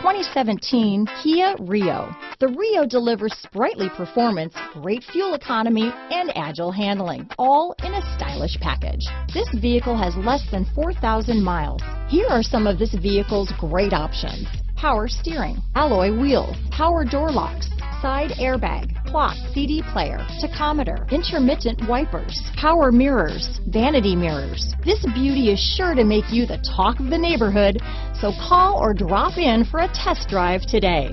2017 Kia Rio. The Rio delivers sprightly performance, great fuel economy, and agile handling, all in a stylish package. This vehicle has less than 4,000 miles. Here are some of this vehicle's great options: power steering, alloy wheels, power door locks, side airbag, clock, CD player, tachometer, intermittent wipers, power mirrors, vanity mirrors. This beauty is sure to make you the talk of the neighborhood, so call or drop in for a test drive today.